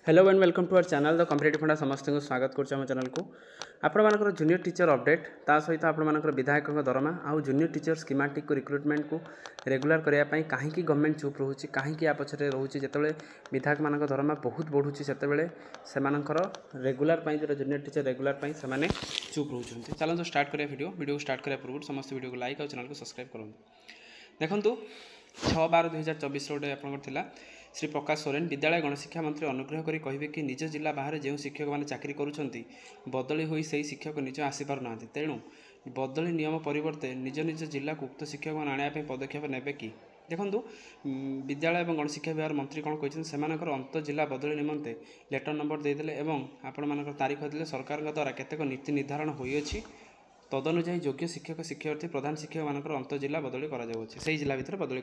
Hello and welcome to our channel the competitive funda समस्त को स्वागत कर चैनल को आपण जूनियर टीचर अपडेट ता सहित आपण विधायक दरमा आउ जूनियर टीचर स्कीमेटिक को रिक्रुटमेंट को रेगुलर करने कहीं गवर्नमेंट चुप रोचे कहीं या पछरे रोचे जिते विधायक मान दरमा बहुत बढ़ुची से रेगुलर जो जूनियर टीचर रेगुलर से चुप रोचे। चलते स्टार्ट करिया वीडियो स्टार्ट करिया पूर्व समस्त वीडियो को लाइक और चैनल को सब्सक्राइब करूँ। देखु 6/12/2024 गोटे आपंकर श्री प्रकाश सोरेन विद्यालय गणशिक्षा मंत्री अनुग्रह करी कहे कि निज जिला बाहर जो शिक्षक मैंने चाकरी करुँच बदली हुई से शिक्षक निज आसीपार ना तेणु बदली नियम परिवर्ते निज निज जिला को उक्त शिक्षक मैंने आने पदक्षेप नेबे कि देखु विद्यालय और गणशिक्षा विभाग मंत्री कौन कहते हैं अंत जिला बदली निमंते लेटर नंबर देदेले आपण तारीख देते सरकार द्वारा केतेक नीति निर्धारण होइछि तदनुजाई योग्य शिक्षक शिक्षार्थी प्रधान शिक्षक मानकर अंत जिला बदली से जिला भितर बदली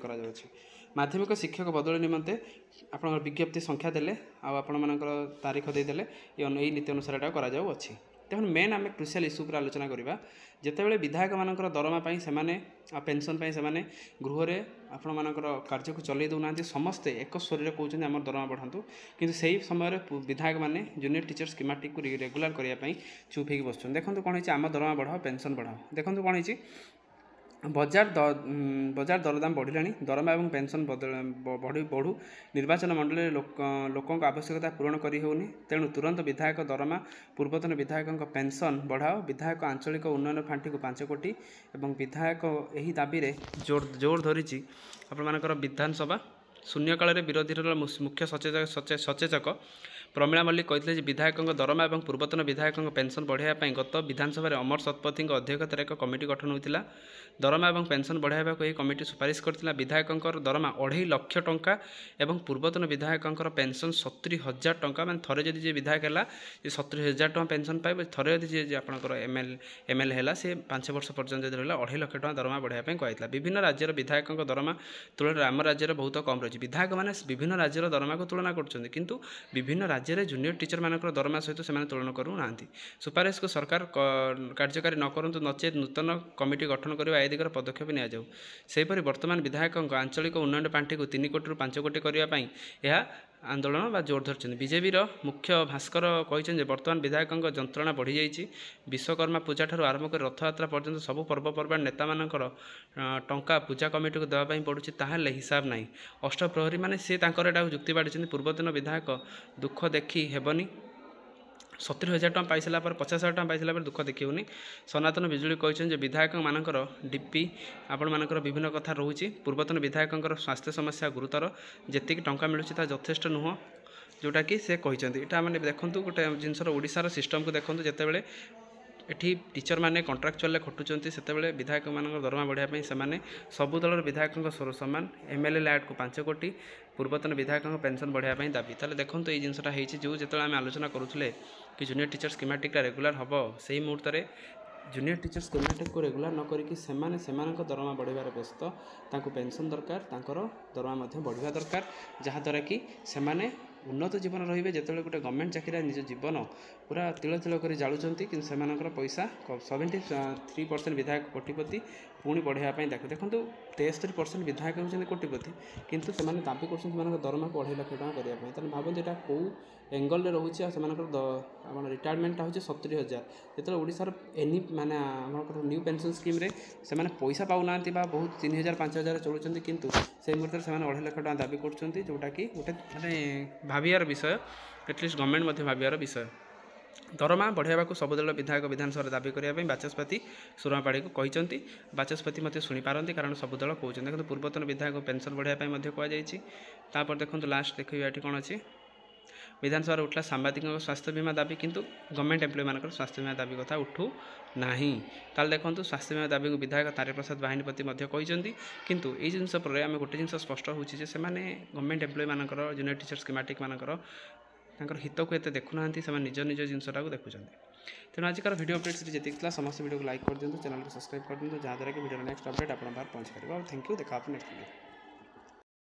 माध्यमिक शिक्षक बदली निमंते आप विज्ञप्ति संख्या देले आपण तारीख देदेले ये नीति अनुसार अच्छी। देखो मेन आम क्रुशियल इश्यू पर आलोचना करवा जितेबाला विधायक मान दरमा से पेनसन से गृह आपण कार्य को चल देना समस्ते एक स्वर कहते आम दरमा बढ़ातु किंतु से समय विधायक मैंने जूनियर टीचर स्कीमेटिक को रेगुलर करने चुप हो बस। देखो कौन है आम दरमा बढ़ाओ पेनसन बढ़ाओ। देखो कौन है बजार दरदाम बढ़ला दरमा और पेनसन बढ़ू निर्वाचन मंडल लोकों आवश्यकता पूरण कर होनी तेणु तुरंत विधायक दरमा पूर्वतन विधायक पेनसन बढ़ाओ विधायक आंचलिक उन्नयन फांटी को 5 कोटी और विधायक यही दाबी जोर धरी आपर विधानसभा शून्यकाल विरोधी मुख्य सचेतक प्रमिला मल्लिक कहते विधायक दरमा और पूर्वतन विधायक पेनसन बढ़ाई गत विधानसभा अमर शतपथी अध्यक्षतार एक कमिटी गठन होता दरमा और पेनसन बढ़ाइबा यह कमिटी सुपारिश करथिला। विधायक दरमा 2.5 लाख टंका और पूर्वतन विधायक पेनसन 70,000 टंका मान थे जी विधायक है 70,000 टंका पेनसन पाइब थे जी आपंकर एमएल है सी 5 वर्ष पर्यटन जब रहा 2.5 लाख टंका दरमा बढ़ाई कहला। विभिन्न राज्यर विधायक दरमा तुलन आम राज्य बहुत कम रही विधायक मैंने विभिन्न राज्यर दरमा को तुलना कर किंतु विभिन्न राज्य जूनियर टीचर मान दरमा सहित से तुलन करूना सुपारिश को सरकार कार्यकारी न करूँ नचेत नूतन कमिटी गठन करने ए दिगर पदक्षेप निपर वर्तमान विधायक आंचलिक उन्नयन पांठी को 3 कोटी 5 कोटी करने यह आंदोलन बा जोर धरछन। बीजेपी मुख्य भास्कर कहते वर्तमान विधायक जंत्रणा बढ़ी जाइए विश्वकर्मा पूजा ठार आरंभ कर रथयात्रा पर्यंत सबू पर्वपर्वा नेता मानकर टंका पूजा कमिटी को देवाई पड़ुछि ताहले हिसाब नहीं। अष्टप्रहरी माने सी जुक्ति बाढ़ी पूर्वतन विधायक दुख देखी हेबनी 70,000 टंका पाइला 50,000 टंका पाइला दुख देखिए। सनातन बिजुली कहते विधायक मानकर डीपी आपण मानकर विभिन्न कथा रोचे पूर्वतन विधायक स्वास्थ्य समस्या गुरुतर जी टंका मिलूँ यथेष्ट नुह जोटा कि से कहते यहाँ मैंने देखूँ गोटे जिनसर ओडिशार सिस्टम को देखूँ जितेबाला एठी टीचर माने कॉन्ट्रैक्चुअल खटुचंती सेतेबेले विधायक मानकर दरमा बढ़ाई से सबु दलर विधायक स्वर सामान एमएलए लैड को 5 कोटी पूर्वतन विधायक पेनसन बढ़ाई दाबी ताले देखो ये जिनसा जो जो आम आलोचना करुले कि जूनियर टीचर स्कीमेटिक रेगुलर हम से मुहूर्त में जूनियर टीचर स्कीमेटिक को रेगुलर न करिकी दरमा बढ़ार व्यस्त पेनसन दरकार दरमा बढ़ा दरकार जहाँद्वारा कि सेमाने उन्नत जीवन रे जो गोटे गवर्नमेंट चाकरी निज जीवन पूरा तिल तिल कर जालुंट कि पैसा 73% विधायक कोटिपति पुणी बढ़ाई देखो 73% विधायक होती कोटिपति किंतु से दाबी कर दरमा को 2.5 लाख टंका करने भावते यहाँ कौ एंगल रोचे रिटायरमेंट हूँ 70,000 जो ओडार एनी माने न्यू पेंशन स्कीम रे से पैसा पाऊना बहुत 3,000 5,000 चलुँच किंतु से मुहूर्त से 2.5 लाख टंका दाबी कर जोटा कि गोटे माने भावियार विषय एटलिस्ट गवर्नमेंट भावियार विषय। दरमा बढ़ावा को सब दल विधायक विधानसभा दाबी करने बाचस्पति सुरमापाड़ी को कहते बाचस्पति मत शुणिपारती कारण सब दल कहते देखो पूर्वतन विधायक पेनसन बढ़ाई कहुपर देखो लास्ट देखिए ये कौन अच्छी विधानसभा उठला सांबादिक स्वास्थ्य बीमा दाबी किंतु गवर्नमेंट एम्प्लॉय मान स्वास्थ्य बीमा दाबी कथा उठू ना ताल देखो स्वास्थ्य बीमा दाबी को विधायक तारप्रसाद बाहिनीपति कहते किंतु ये जिनस पर आम गोटे जिन स्पष्ट होची से गवर्नमेंट एम्प्लॉय मान जूनियर टीचर स्कीमेटिक मानकर हित को एत देखुना निज निज जिनसा देखुं। तेणु आजिकार वीडियो अपडेट्स जी समस्त वीडियो को लाइक कर दिखाँ चैनल को सब्सक्राइब कर दिखाँ जहाँद्वारा कि वीडियो नेक्स्ट अपडेट आप पहुँच पार। थैंक यू देखा नेक्स्ट वीडियो।